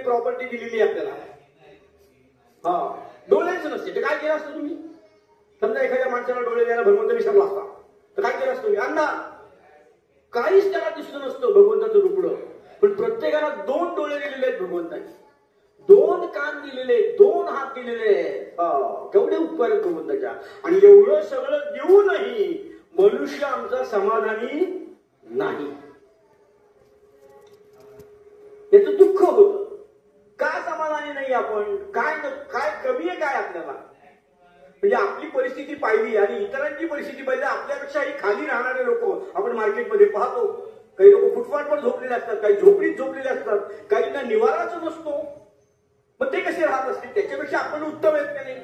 Property दिलेली आपल्याला. हा डोळेच नसते तर काय केलं असतं तुम्ही? समजा एखाद्या माणसाला डोळे द्यायला भगवंत विसरला असता तर काय केलं असतं तुम्ही? अंधा काहीच त्याला दिसत नसतं भगवंताचं रुपडं. पण प्रत्येकाला 2 डोळे दिलेले आहेत भगवंताने, 2 कान दिलेले, 2 हात दिलेले. केवढे उपकार आहेत भगवंताच्या. आणि एवढं सगळं देऊनही मनुष्य आमचा समाधानी नाही. याचं दुःख होतं. का समाधानी नाही आपण? काय काय कमी आहे काय आपल्याला? म्हणजे आपली परिस्थिती पाहिली आणि इतरांची परिस्थिती पाहिली, आपल्यापेक्षाही खाली राहणारे लोक आपण मार्केटमध्ये पाहतो. काही लोक फुटपाथवर झोपलेले असतात, काही झोपडीत झोपलेले असतात, काहींना निवाराच नसतो. मग ते कसे राहत असतील? त्याच्यापेक्षा आपण उत्तम आहेत का नाही?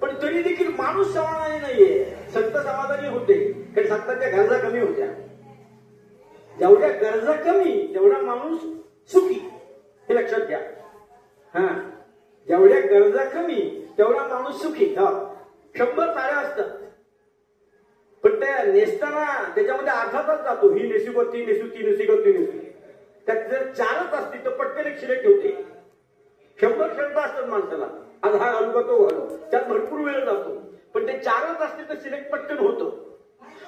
पण तरी देखील माणूस समाधानी नाहीये. संत समाधानी होते कारण संतांच्या गरजा कमी होत्या. जेवढ्या गरजा कमी तेवढा माणूस सुखी, हे लक्षात घ्या. हा, जेवढ्या गरजा कमी तेवढा माणूस सुखी. 100 साड्या असतात पण त्या नेसताना त्याच्यामध्ये अर्धा तास जातो. ही नेसू का ती नेसू, ती नेसू का ती नेसू. त्यात जर 4च असतील तर पटकन एक शिल्लक ठेवते. 100 शर्ट असतात माणसाला, आज हा घालू का तो घालू, त्यात भरपूर वेळ जातो. पण ते 4च असतील तर सिलेक्ट पटकन होतं.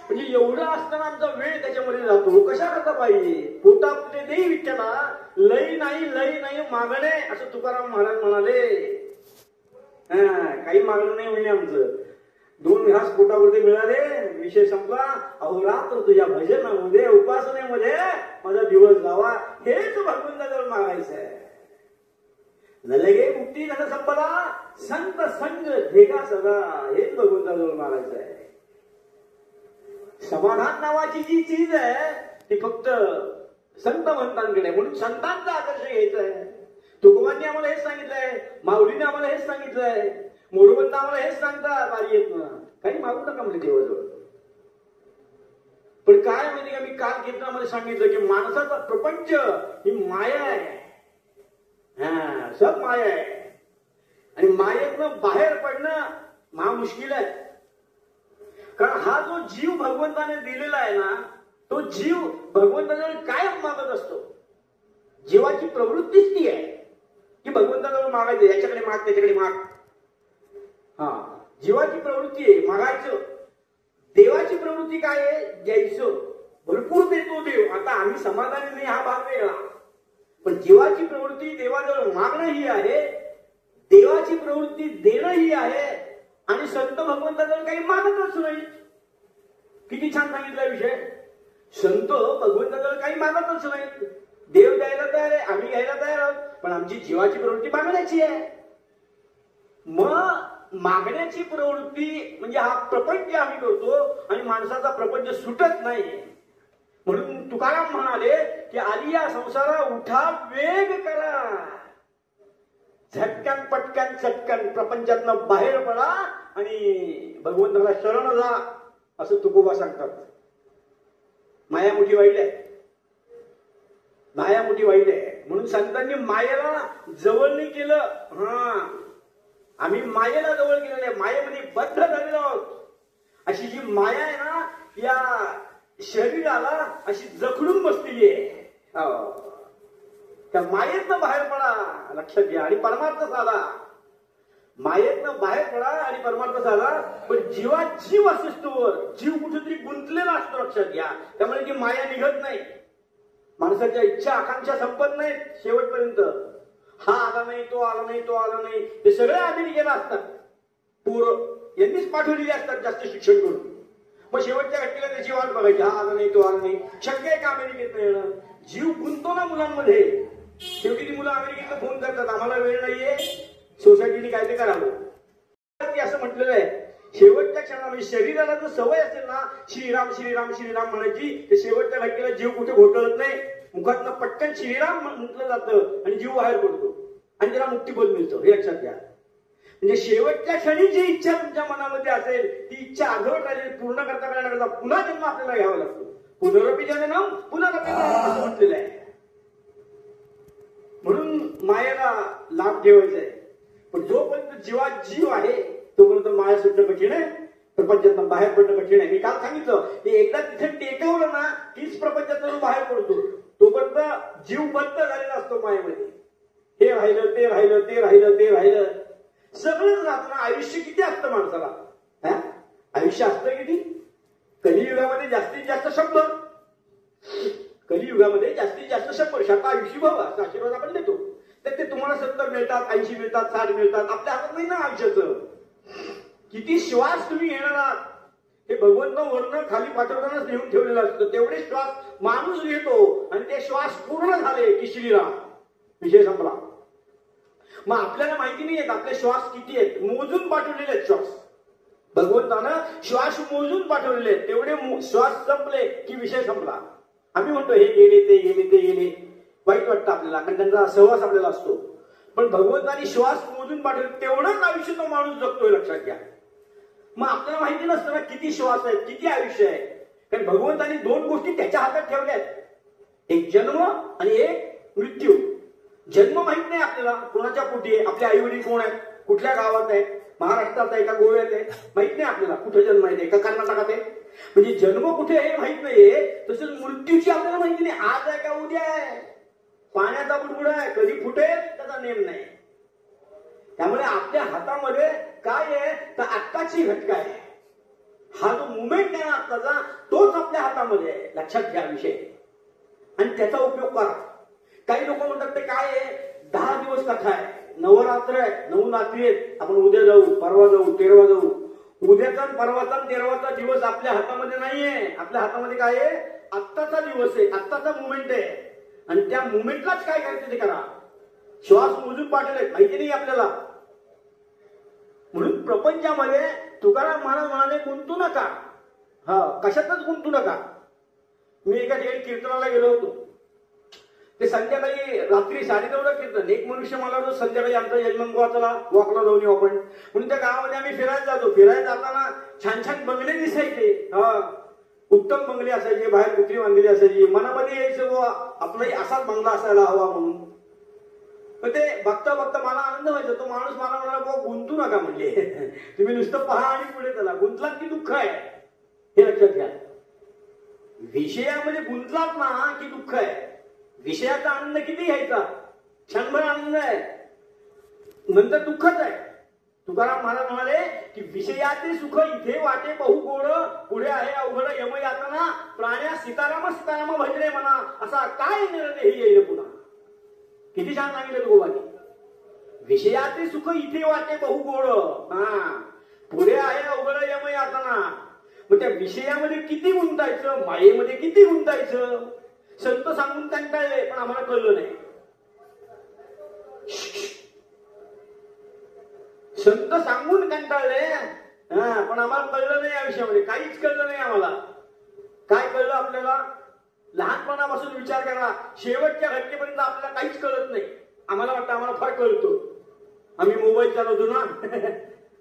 म्हणजे एवढं असताना आमचा वेळ त्याच्यामध्ये जातो. कशा करता पाहिजे? पोटापुरते देई विठ्ठला, लई नाही मागणे, असं तुकाराम महाराज म्हणाले. काही मागणं नाही म्हणजे आमचं. 2 घास पोटापुरते मिळाले, विषय संपला. अहोरात्र तुझ्या भजनामध्ये उपासनेमध्ये माझा दिवस जावा, हेच भगवंताजवळ मागायचं आहे. लगे मुक्ती धन संपदा, संत संग धेगा सदा, हेच भगवंताजवळ मागायचं आहे. समाधान नावाची जी चीज आहे ती फक्त संत महंतांकडे, म्हणून संतांचा आदर्श घ्यायचा आहे. तुकोबांनी आम्हाला हेच सांगितलंय, माऊलीने आम्हाला हेच सांगितलंय, मोरोबंत आम्हाला हेच सांगतात वारी येत ना, काही मागू नका म्हणजे देवाजवळ. पण काय माहिती का, मी काल कीर्तनामध्ये सांगितलं की माणसाचा प्रपंच ही माया आहे. सब माया आहे आणि मायेतनं बाहेर पडणं महा मुश्किल आहे. कारण हा जो जीव भगवंताने दिलेला आहे ना, तो जीव भगवंताजवळ कायम मागत असतो. जीवाची प्रवृत्तीच ती आहे की भगवंताजवळ मागायचं, याच्याकडे माग त्याच्याकडे माग. जीवाची प्रवृत्ती आहे मागायचं. देवाची प्रवृत्ती काय आहे? द्यायचं. भरपूर देतो देव. आता आम्ही समाधानी नाही हा भाग वेगळा, पण जीवाची प्रवृत्ती देवाजवळ मागणं ही आहे, देवाची प्रवृत्ती देणं ही आहे. आणि संत भगवंताजवळ काही मागतच नाही. किती छान सांगितला विषय. संत भगवंताजवळ काही मागतच नाही. देव द्यायला तयार आहे, आम्ही घ्यायला तयार आहोत, पण आमची जीवाची प्रवृत्ती मागण्याची आहे. मग मागण्याची प्रवृत्ती म्हणजे हा प्रपंच आम्ही करतो आणि माणसाचा प्रपंच सुटत नाही. म्हणून तुकाराम म्हणाले की आली या संसारा उठा वेग करा, झटकन पटकन चटकन प्रपंचातनं बाहेर पडा आणि भगवंताला शरण जा असं तुकोबा सांगतात. माया मोठी वाईट आहे, माया मोठी वाईट आहे. म्हणून संतांनी मायेला जवळ नाही केलं. आम्ही मायेला जवळ केलेलं आहे, मायेमध्ये बद्ध झालेलो आहोत. अशी जी माया आहे ना, या शरीराला अशी जखडून बसलेली आहे. त्या मायेतनं बाहेर पडा, लक्षात घ्या. आणि परमार्थ झाला, मायेतनं बाहेर पडा आणि परमार्थ झाला. पण जीवात जीव असतो, जीव कुठेतरी गुंतलेला असतो, लक्षात घ्या. त्यामुळे ती माया निघत नाही. माणसाच्या इच्छा आकांक्षा संपत नाहीत शेवटपर्यंत. हा आला नाही, तो आला नाही, तो आला नाही, ते सगळे अमेरिकेला असतात. पोरं यांनीच पाठवलेली असतात जास्त शिक्षण करून. मग शेवटच्या घटनेला त्याची वाट बघायची, हा आला नाही, तो आला नाही. शक्य आहे का अमेरिकेत येणं? जीव गुंततो ना मुलांमध्ये. शेवटी ती मुलं अमेरिकेतनं फोन करतात, आम्हाला वेळ नाहीये, सोसायटीने काय ते करावं. असं म्हटलेलं आहे. शेवटच्या क्षणामध्ये शरीराला जर सवय असेल ना श्रीराम श्रीराम श्रीराम म्हणायची, तर शेवटच्या घटनेला जीव कुठे घोटळत नाही. मुखातनं पटकन श्रीराम म्हटलं जातं आणि जीव बाहेर पडतो आणि त्याला मुक्तीपद मिळतं. हे लक्षात घ्या. म्हणजे शेवटच्या क्षणी जी इच्छा तुमच्या मनामध्ये असेल, ती इच्छा अर्धवट राहिली पूर्ण करता पुन्हा जन्म आपल्याला घ्यावा लागतो. पुनरपी जननम पुनरपी मरणम असं म्हटलेलं आहे. म्हणून मायेला लाभ ठेवायचा आहे. पण जोपर्यंत जीवात जीव आहे तोपर्यंत माया सुटणं कठीण आहे, प्रपंचातून बाहेर पडणं कठीण आहे. मी काल सांगितलं की एकदा तिथे टेकवलं ना तीच प्रपंचातून बाहेर पडतो. तोपर्यंत जीव बद्ध झालेला असतो मायेमध्ये. हे राहिलं, ते राहिलं, ते राहिलं, ते राहिलं, सगळंच राहतं ना. आयुष्य किती असतं माणसाला? आयुष्य असतं किती? कलियुगामध्ये जास्तीत जास्त 100, कलियुगामध्ये जास्तीत जास्त 100. शाखा आयुष्य भावा असा आशीर्वाद आपण देतो. तर ते तुम्हाला 70 मिळतात, 80 मिळतात, 60 मिळतात. आपल्या हातात नाही ना आयुष्याचं. किती श्वास तुम्ही घेणार आहात हे भगवंत वर्ण खाली पाठवतानाच लिहून ठेवलेलं असतं. तेवढे श्वास माणूस घेतो आणि ते श्वास पूर्ण झाले की श्रीराम, विषय संपला. मग आपल्याला माहिती नाही येत आपले श्वास किती आहेत. मोजून पाठवलेले आहेत श्वास. भगवंतानं श्वास मोजून पाठवलेले आहेत. तेवढे श्वास संपले की विषय संपला. आम्ही म्हणतो हे गेले, ते गेले, ते गेले, वाईट वाटतं आपल्याला, कारण त्यांचा सहवास आपल्याला असतो. पण भगवंतानी श्वास मोजून पाठवले, तेवढंच आयुष्य तो माणूस जगतोय, लक्षात घ्या. मग आपल्याला माहिती नसतं ना किती श्वास आहेत, किती आयुष्य आहे. कारण भगवंतानी 2 गोष्टी त्याच्या हातात ठेवल्यात, एक जन्म आणि एक मृत्यू. जन्म माहित नाही आपल्याला कोणाच्या पोटी आहे, आपले आई वडील कोण आहेत, कुठल्या गावात आहे, महाराष्ट्रात आहे का गोव्यात आहे, माहित नाही आपल्याला. कुठे जन्म आहे का कर्नाटकात आहे. म्हणजे जन्म कुठे आहे माहित नाहीये. तसंच मृत्यूची आपल्याला माहिती नाही, आज आहे का उद्या आहे, पाण्याचा बुडबुडा आहे, कधी फुटेल त्याचा नेम नाही. त्यामुळे आपल्या हातामध्ये काय आहे तर आत्ताची घटका आहे. हा जो मुवमेंट आहे ना आत्ताचा, तोच आपल्या हातामध्ये आहे, लक्षात घ्या विषय. आणि त्याचा उपयोग करा. काही लोक म्हणतात ते काय आहे, 10 दिवस कथा आहे, नवरात्र आहे, 9 रात्री आहेत, आपण उद्या जाऊ, परवा जाऊ, तेरवा जाऊ. उद्याचा परवाचा 13वाचा दिवस आपल्या हातामध्ये नाहीये. आपल्या हातामध्ये काय आहे, आत्ताचा दिवस आहे, आत्ताचा मुवमेंट आहे. आणि त्या मुवमेंटलाच काय करायचं ते करा. श्वास मोजून पाठवले, माहिती नाही आपल्याला. म्हणून प्रपंचामध्ये तुकाराम महाराज म्हणाले गुंतू नका. कशातच गुंतू नका. मी एका ठिकाणी कीर्तनाला गेलो होतो. ते संध्याकाळी रात्री 9:30ला कीर्तन. एक मनुष्य मला रोज संध्याकाळी आमचा यजमानला वॉकला जाऊन येऊ आपण म्हणून त्या गावामध्ये आम्ही फिरायला जातो. फिरायला जाताना छान छान बंगले दिसायचे. उत्तम बंगले असायचे, बाहेर कुत्री बांधलेली असायची. मनामध्ये यायचं आपलाही असाच बंगला असायला हवा म्हणून. पण ते बघता बघता मला आनंद व्हायचा. तो माणूस मला म्हणाला गुंतू नका म्हणले. तुम्ही नुसतं पहा आणि पुढे चला. गुंतलात की दुःख आहे हे लक्षात घ्या. विषयामध्ये गुंतलात ना की दुःख आहे. विषयाचा आनंद किती घ्यायचा, क्षणभर आनंद आहे, नंतर दुःखच आहे. तुकाराम महाराज म्हणाले की विषयाचे सुख इथे वाटे बहु गोड, पुढे आहे अवघड यम यातना, प्राण्या सीताराम सीताराम भजले म्हणा, असा काय निर्णय येईल पुन्हा. किती छान सांगितलं गोबानी. विषयाचे सुख इथे वाटे बहु गोड, पुढे आहे अवघड यम यातना. मग त्या विषयामध्ये किती गुंतायचं, मायेमध्ये किती गुंतायचं. संत सांगून कंटाळले पण आम्हाला कळलं नाही. संत सांगून कंटाळले पण आम्हाला कळलं नाही. या विषयामध्ये काहीच कळलं नाही आम्हाला. काय कळलं आपल्याला, लहानपणापासून विचार करा, शेवटच्या घटनेपर्यंत आपल्याला काहीच कळत नाही. आम्हाला वाटतं आम्हाला फार कळतो. आम्ही मोबाईल चालवतो ना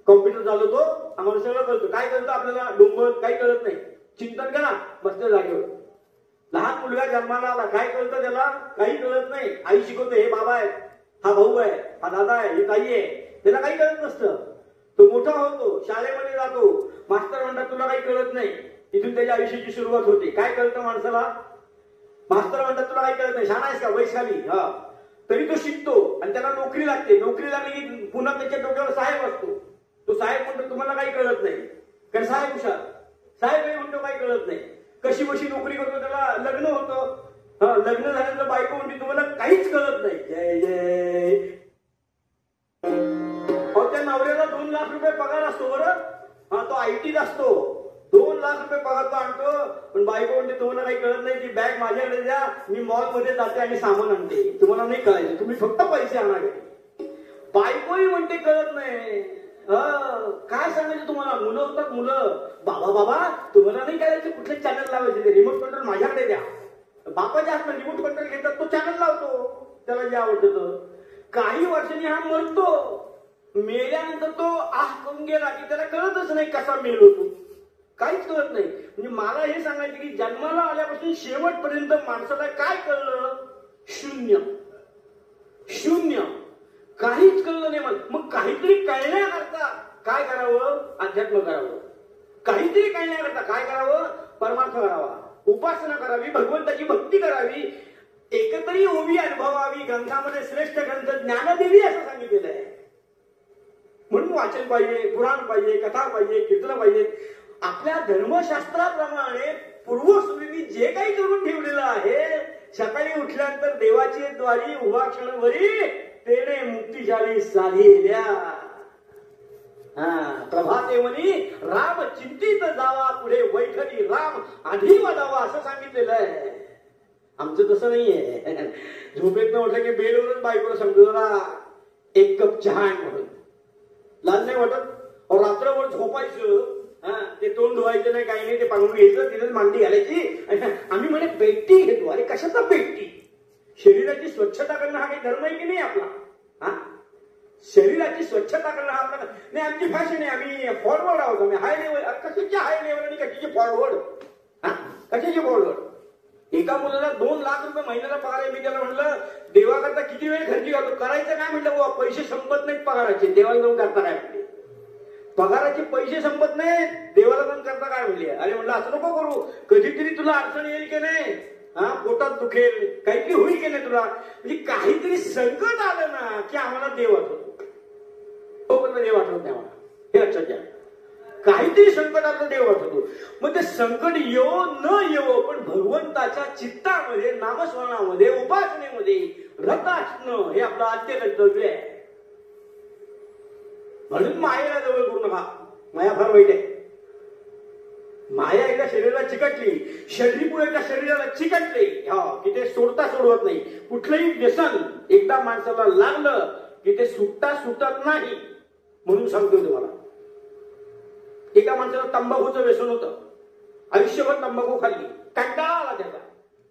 कॉम्प्युटर चालवतो, आम्हाला सगळं कळतं. काय कळतं आपल्याला? डोंगर. काही कळत नाही. चिंतन करा बसल्या जागेवर. लहान मुलगा जन्माला आला, काय कळतं त्याला? काही कळत नाही. आई शिकवते, हे बाबा आहे, हा भाऊ आहे, हा दादा आहे, ही ताई आहे. त्याला काही कळत नसतं. तो मोठा होतो, शाळेमध्ये जातो, मास्तर म्हणतात तुला काही कळत नाही. इथून त्याच्या आयुष्याची सुरुवात होते. काय कळतं माणसाला? मास्तर म्हणतात तुला काही कळत नाही, शाळा आहेस का, वैशाली. हा, तरी तो शिकतो आणि त्याला नोकरी लागते. नोकरी लागली की पुन्हा त्याच्या डोक्यावर साहेब असतो. तो साहेब म्हणतो तुम्हाला काही कळत नाही, कारण साहेब हुशार. साहेब हे म्हणतो काही कळत नाही. कशी बशी नोकरी करतो, त्याला लग्न होतं. हा, लग्न झाल्यानंतर बायको म्हणते तुम्हाला काहीच कळत नाही. जय जय. त्या नवऱ्याला 2 लाख रुपये पगार असतो बरं. हा, तो आयटीत असतो. 2 लाख रुपये पगार तो आणतो, पण बायको म्हणते तुम्हाला काही कळत नाही, ती बॅग माझ्याकडे द्या, मी मॉलमध्ये जाते आणि सामान आणते, तुम्हाला नाही कळायचं, तुम्ही फक्त पैसे आणा. बायकोही म्हणते कळत नाही. काय सांगायचं तुम्हाला? मुलं होतात मुलं, बाबा बाबा तुम्हाला नाही करायचं, कुठले चॅनल लावायचे, ते रिमोट कंट्रोल माझ्याकडे द्या. बापाच्या हातात रिमोट कंट्रोल घेतात, तो चॅनल लावतो त्याला जे आवडतं. काही वर्षांनी हा मरतो. मेल्यानंतर तो करून गेला की त्याला कळतच नाही कसा मेल होतो, काहीच कळत नाही. म्हणजे मला हे सांगायचं की जन्माला आल्यापासून शेवटपर्यंत माणसाला काय कळलं? शून्य. शून्य. काहीच कळलं नाही. मग काहीतरी कळण्याकरता काय करावं? अध्यात्म करावं. काहीतरी कळण्याकरता काय करावं? परमार्थ करावा, उपासना करावी, भगवंताची भक्ती करावी, एकतरी ओवी अनुभवावी. ग्रंथामध्ये श्रेष्ठ ग्रंथ ज्ञानदेवी असं सांगितलेलं आहे. म्हणून वाचन पाहिजे, पुराण पाहिजे, कथा पाहिजे, कीर्तन पाहिजे. आपल्या धर्मशास्त्राप्रमाणे पूर्वसूरींनी जे काही करून ठेवलेलं आहे, सकाळी उठल्यानंतर देवाची द्वारी उभा क्षणभरी तेने मुक्तिशाली साधिल्या. प्रभाते म्हणी राम चिंतित जावा, पुढे वैखरी राम आधी वाजावा, असं सांगितलेलं आहे. आमचं तसं नाहीये. झोपेत न उठलं की बेडवरच बायकोला समजून एक कप चहा म्हणून लाज नाही वाटत. रात्रभर झोपायचं, ते तोंड धुवायचं नाही, काही नाही, ते पांघरून घ्यायचं, तिथेच मांडी घालायची. आम्ही म्हणे पेटी घेतो. अरे कशाचा पेटी? शरीराची स्वच्छता करणं हा काही धर्म आहे की नाही आपला? शरीराची स्वच्छता करणं हा आपला नाही. आमची फॅशन आहे, आम्ही फॉरवर्ड आहोत, आम्ही हाय लेवल. कशाची हाय लेवल आणि कशाची फॉरवर्ड? कशाची फॉरवर्ड? एका मुलाला 2 लाख रुपये महिन्याला पगार आहे. मी त्याला म्हणलं देवाकरता किती वेळ खर्ची घालतो, करायचं काय? म्हणलं बाबा पैसे संपत नाहीत पगाराचे, देवाला जाऊन करता काय म्हणले? पगाराचे पैसे संपत नाहीत, देवाला जाऊन करता काय म्हणले? अरे म्हणलं असं नको करू, कधीतरी तुला अडचण येईल की नाही, पोटात दुखेल, काहीतरी होईल की नाही तुला. म्हणजे काहीतरी संकट आलं ना की आम्हाला देव आठवतो. देव आठवत नाही आम्हाला, हे लक्षात घ्या. काहीतरी संकट आलं देव आठवतो. मग ते संकट येवो न येवो, पण भगवंताच्या चित्तामध्ये, नामस्मरणामध्ये, उपासनेमध्ये रत असणं हे आपलं आद्य कर्तव्य आहे. म्हणून मायेला जवळ करू नका. माया फार वाईट आहे. माया एका शरीराला चिकटली, शरीर एका शरीराला चिकटले की ते सोडता सोडवत नाही. कुठलंही व्यसन एकदा माणसाला लागलं की ते सुटता सुटत नाही. म्हणून सांगतो तुम्हाला, एका माणसाला तंबाखूचं व्यसन होतं, आयुष्यभर तंबाखू खाल्ली, कंटाळा आला त्याचा.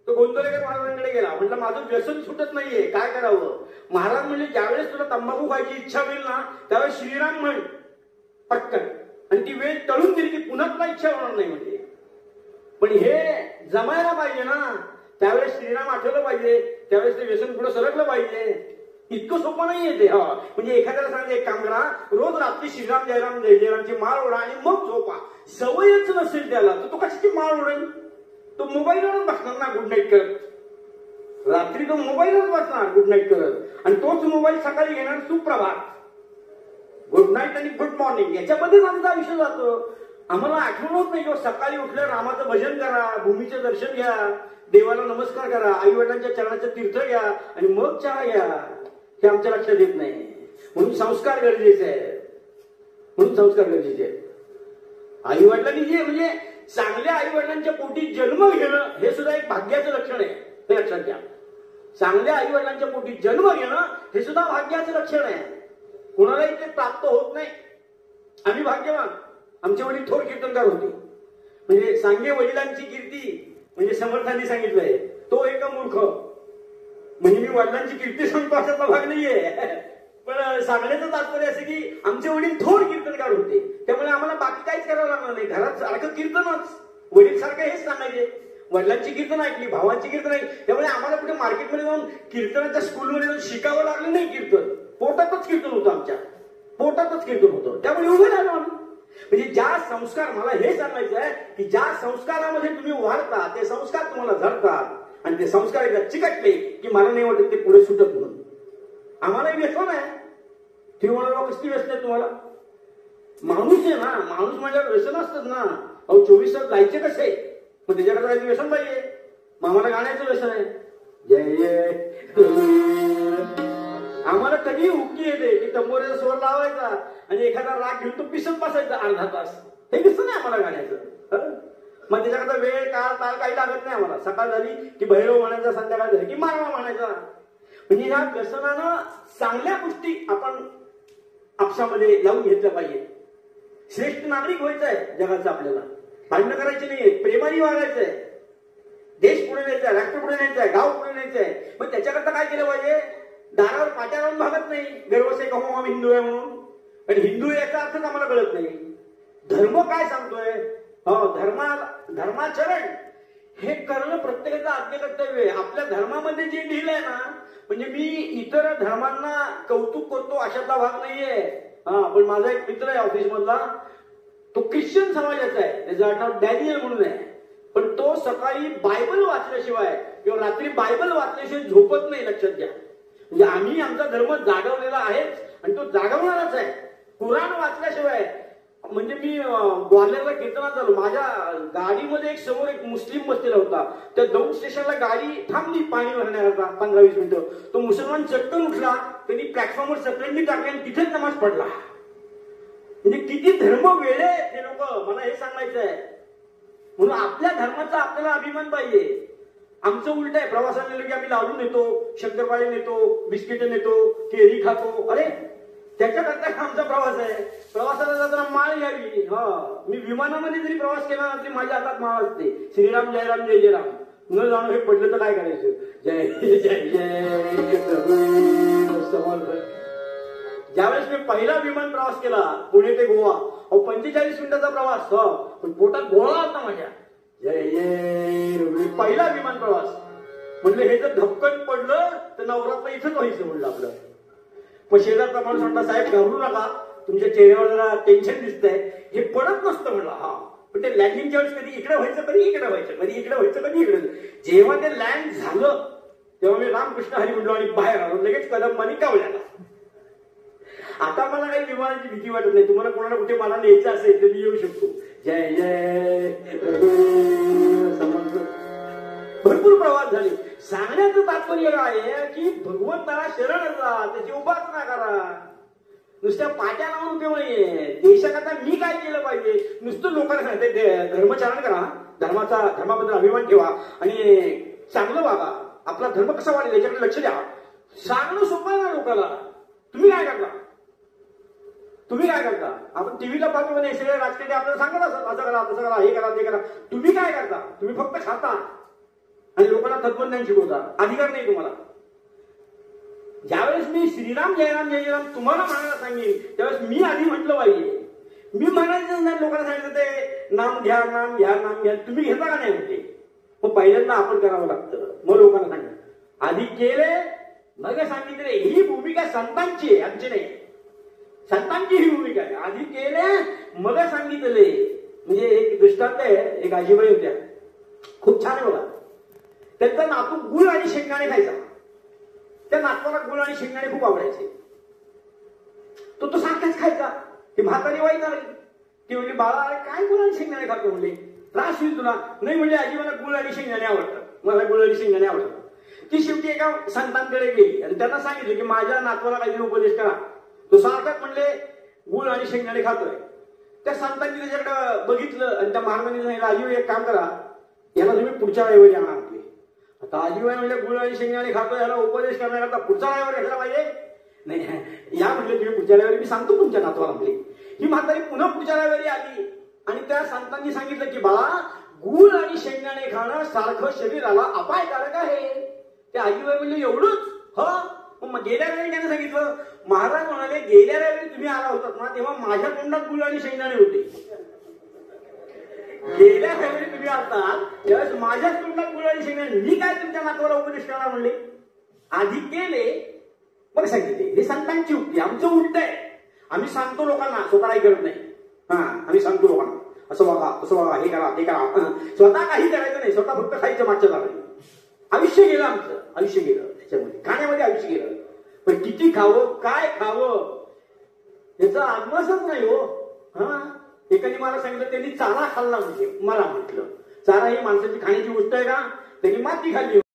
तो गोंदवलेकर महाराजांकडे गेला, म्हटलं माझं व्यसन सुटत नाहीये, काय करावं? महाराज म्हणजे ज्यावेळेस तुला तंबाखू खायची इच्छा होईल ना त्यावेळेस श्रीराम म्हण पटकन, आणि ती वेळ टळून गेली की पुन्हा तुला इच्छा होणार नाही. म्हणजे पण हे जमायला पाहिजे ना, त्यावेळेस श्रीराम आठवलं पाहिजे, त्यावेळेस ते व्यसन पुढे सरकलं पाहिजे. इतकं सोपं नाहीये ते. म्हणजे एखाद्याला सांगितलं एक काम करा, रोज रात्री श्रीराम जयराम जय जयरामची माळ ओढा आणि मग झोपा. सवयच नसेल त्याला तर तो कशाची माळ ओढेल? तो मोबाईलवरच बसणार ना गुड नाईट करत. रात्री तो मोबाईलवरच बसणार गुड नाईट करत, आणि तोच मोबाईल सकाळी घेणार सुप्रभात, गुड नाईट आणि गुड मॉर्निंग, याच्यामध्येच आमचं आयुष्य जातं. आम्हाला आठवण होत नाही किंवा सकाळी उठल्या रामाचं भजन करा, भूमीचं दर्शन घ्या, देवाला नमस्कार करा, आई वडिलांच्या चरणाचं तीर्थ घ्या आणि मग चहा घ्या. हे आमच्या लक्षात येत नाही. म्हणून संस्कार गरजेचे आहे. म्हणून संस्कार गरजेचे आहे. आई वडिलांनी जे म्हणजे चांगल्या आई वडिलांच्या पोटी जन्म घेणं हे सुद्धा एक भाग्याचं लक्षण आहे, हे लक्षात घ्या. चांगल्या आई वडिलांच्या पोटी जन्म घेणं हे सुद्धा भाग्याचं लक्षण आहे. कुणालाही ते प्राप्त होत नाही. आम्ही भाग्यवान. आमचे वडील थोर कीर्तनकार होते. म्हणजे सांगे वडिलांची कीर्ती, म्हणजे समर्थांनी सांगितलंय तो एक मूर्ख. म्हणजे मी वडिलांची कीर्ती सांगतो अशातला भाग नाहीये, पण सांगण्याचं तात्पर्य असं की आमचे वडील थोर कीर्तनकार होते, त्यामुळे आम्हाला बाकी काहीच करावं लागणार नाही. घरात सारखं कीर्तनच, वडील सारखं हेच सांगायचे. वडिलांची कीर्तन ऐकली, भावांची कीर्तन ऐकली, त्यामुळे आम्हाला कुठे मार्केटमध्ये जाऊन कीर्तनाच्या स्कूलमध्ये जाऊन शिकावं लागलं नाही. कीर्तन पोटातच कीर्तन होतं, आमच्या पोटातच कीर्तन होतं. त्यामुळे उभे राहिलो आम्ही. म्हणजे ज्या संस्कार, मला हे सांगायचं आहे की ज्या संस्कारामध्ये तुम्ही वाढता ते संस्कार तुम्हाला झडतात, आणि ते संस्कार एकदा चिकटले की मला नाही वाटत ते पुढे सुटत म्हणून. आम्हाला व्यसन आहे. तुम्ही म्हणाला कसली व्यसन आहे तुम्हाला? माणूस आहे ना, माणूस माझ्यावर व्यसन असतात ना. अहो 24 तास जायचे कसे? मग त्याच्याकडे जायचं व्यसन पाहिजे. मग आम्हाला गाण्याचं व्यसन आहे. जय जय. आम्हाला कधी हुक्की येते की तंबोऱ्याचा स्वर लावायचा आणि एखादा राग घेऊन तो पिसत बसायचा अर्धा तास. हे व्यसन आहे आम्हाला गाण्याचं. मग त्याच्याकरता वेळ काळ ताल काही लागत नाही आम्हाला. सकाळ झाली की भैरव म्हणायचा, संध्याकाळ झाली की मारवा म्हणायचा. म्हणजे ह्या व्यसनानं चांगल्या गोष्टी आपण आपसामध्ये लावून घेतल्या पाहिजे. श्रेष्ठ नागरिक व्हायचं आहे जगाचं आपल्याला. भांडणं करायची नाहीये, प्रेमाने वागायचंय. देश पुढे न्यायचा, राष्ट्र पुढे न्यायचा, गाव पुढे न्यायचंय. मग त्याच्याकरता काय केलं पाहिजे? दारावर पाट्या लावून भागत नाही. गर्वसे कहू आम्ही हिंदू आहे म्हणून. पण हिंदू याचा अर्थच आम्हाला कळत नाही. धर्म काय सांगतोय? धर्माचरण हे करणं प्रत्येकाचं आद्य कर्तव्य आहे. आपल्या धर्मामध्ये जे लिहिलंय ना, म्हणजे मी इतर धर्मांना कौतुक करतो अशातला भाग नाहीये. पण माझा एक मित्र आहे ऑफिस मधला, तो ख्रिश्चन समाजाचा आहे. त्याचं नाव डॅनियल म्हणून आहे. पण तो सकाळी बायबल वाचल्याशिवाय किंवा रात्री बायबल वाचल्याशिवाय झोपत नाही. लक्षात घ्या. म्हणजे आम्ही आमचा धर्म जागवलेला आहेच आणि तो जागवणारच आहे. कुराण वाचल्याशिवाय. म्हणजे मी ग्वाल्हेरला कीर्तनात झालो. माझ्या गाडीमध्ये एक समोर एक मुस्लिम बसलेला होता. त्या दौंड स्टेशनला गाडी थांबली पाणी भरण्याकरता 15-20 मिनिटं. तो मुसलमान चटकन उठला, त्यांनी प्लॅटफॉर्मवर सतरंजी टाकली आणि तिथेच नमाज पडला. म्हणजे किती धर्म वेळे हे लोक. मला हे सांगायचं आहे. म्हणून आपल्या धर्माचा आपल्याला अभिमान पाहिजे. आमचं उलट आहे. प्रवासाला गेलो की आम्ही लाडू नेतो, शंकरपाळे नेतो, बिस्किट नेतो, केळी खातो. अरे त्याच्याकरता आमचा प्रवास आहे. प्रवासाला जाताना माळ घ्यावी. मी विमानामध्ये जरी प्रवास केला ना तरी माझ्या हातात माळ असते. श्रीराम जयराम जय जय राम. न जाणं हे पडलं तर काय करायचं? जय जय जय. ज्यावेळेस मी पहिला विमान प्रवास केला पुणे ते गोवा, 45 मिनिटाचा प्रवास. पण पोटात गोळा होता माझ्या. जय जय. पहिला विमान प्रवास. म्हणलं हे जर धपकन पडलं तर नवरात्र इथंच व्हायचं म्हणलं आपलं. पण शेजारचा माणूस म्हणला साहेब घाबरू नका, तुमच्या चेहऱ्यावर जरा टेन्शन दिसतंय, हे पडत नसतं म्हणलं. पण ते लँडिंगच्या वेळेस कधी इकडे व्हायचं, कधी इकडे व्हायचं, कधी इकडे व्हायचं, कधी इकडे. जेव्हा ते लँड झालं तेव्हा मी रामकृष्ण हरी म्हणलो आणि बाहेर आलो. लगेच कदमानी कावल्याला. आता मला काही विमानाची भीती वाटत नाही. तुम्हाला कोणाला कुठे मला न्यायचं असेल तर मी येऊ शकतो. जय जय. भरपूर प्रवास झाले. सांगण्याचं तात्पर्य काय आहे की भगवंताला शरण जा, त्याची उपासना करा. नुसत्या पाट्या लावून उपयोग नाहीये. देशाकरता मी काय केलं पाहिजे? नुसतं लोकांना सांगते धर्मचारण करा, धर्माबद्दल अभिमान ठेवा आणि चांगलं वागा. आपला धर्म कसा वाढेल याच्याकडे लक्ष द्या. सांगणं सोपं आहे ना लोकांना. तुम्ही काय करता? आपण टीव्हीला पाहतो नाही, सगळे राजकारणी आपल्याला सांगत असतात असं करा, तसं करा, हे करा, ते करा. तुम्ही काय करता? तुम्ही फक्त खाता आणि लोकांना तत्वज्ञान शिकवता. अधिकार नाही तुम्हाला. ज्यावेळेस मी श्रीराम जयराम जय जयराम तुम्हाला म्हणायला सांगेन त्यावेळेस मी आधी म्हटलं पाहिजे. मी म्हणायचं लोकांना सांगितलं ते नाम घ्या, नाम घ्या, नाम घ्या. तुम्ही घेता का नाही म्हणते. मग पहिल्यांदा आपण करावं लागतं. मग लोकांना सांगितलं. आधी केले मग सांगितले. ही भूमिका संतांची आहे, आमची नाही. संतांची ही भूमिका आहे. आधी केले मग सांगितले. म्हणजे एक दृष्टांत आहे. एक आजीबाई होत्या, खूप छान आहे बघा. त्यांचा नातू गुळ आणि शेंगदाणे खायचा. त्या नातवाला गुळ आणि शेंगदाणे खूप आवडायचे. तो सारखाच खायचा. ती म्हातारी वाईट झाली. ती म्हणजे बाळा काय गुळ आणि शेंगदाणे खातो म्हणले, त्रास होईल तुला. नाही म्हणजे आजी मला गुळ आणि शेंगदाणे आवडतात, मला गुळ आणि शेंगदाणे आवडतात. ती शेवटी एका संतांकडे गेली आणि त्यांना सांगितलं की माझ्या नातवाला काहीतरी उपदेश करा. तो सारखाच म्हणले गुळ आणि शेंगदाणे खातोय. त्या संतांनी त्याच्याकडे बघितलं आणि त्या महाराजांनी सांगितलं आजीबाई एक काम करा, याला तुम्ही पुढच्या रविवारी आणा म्हटले. आता आजीबाई म्हणजे गुळ आणि शेंगदाणे खातोय, याला उपदेश करण्याकरता पुढचा रविवारी घ्यायला पाहिजे. नाही या म्हटले तुम्ही पुढच्या रविवारी, मी सांगतो तुमच्या नातवाला म्हटले. ही म्हातारी पुन्हा पुढच्या रविवारी आली आणि त्या संतांनी सांगितलं की बाळा गुळ आणि शेंगदाणे खाणं सारखं शरीराला अपायकारक आहे. त्या आजीबाई म्हणजे एवढंच? मग गेल्या वेळी त्याने सांगितलं, महाराज म्हणाले गेल्या वेळी तुम्ही आला होतात ना तेव्हा माझ्या तोंडात गुळ आणि शेंगदाणे होते. गेल्या वेळी तुम्ही आलतात त्यावेळेस माझ्याच तोंडात गुळ आणि शेंगदाणे, मी काय तुमच्या नातवाला उपदेश करणार म्हणले. आधी केले मग सांगितले. हे संतांची युक्ती. आमचं उलट आहे. आम्ही सांगतो लोकांना, स्वतः काही करत नाही. आम्ही सांगतो लोकांना असं बघा तसं बघा, हे करा ते करा, स्वतः काही करायचं नाही. स्वतः फक्त खायचं मागच्या दाराने. आयुष्य गेलं आमचं, आयुष्य गेलं त्याच्यामध्ये, खाण्यामध्ये आयुष्य गेलं. पण किती खावं काय खावं याचा आत्मसच नाही हो. एकाने मला सांगितलं त्यांनी चारा खाल्ला, म्हणजे मला म्हटलं चारा ही माणसाची खाण्याची गोष्ट आहे का, त्यांनी माती खाल्ली.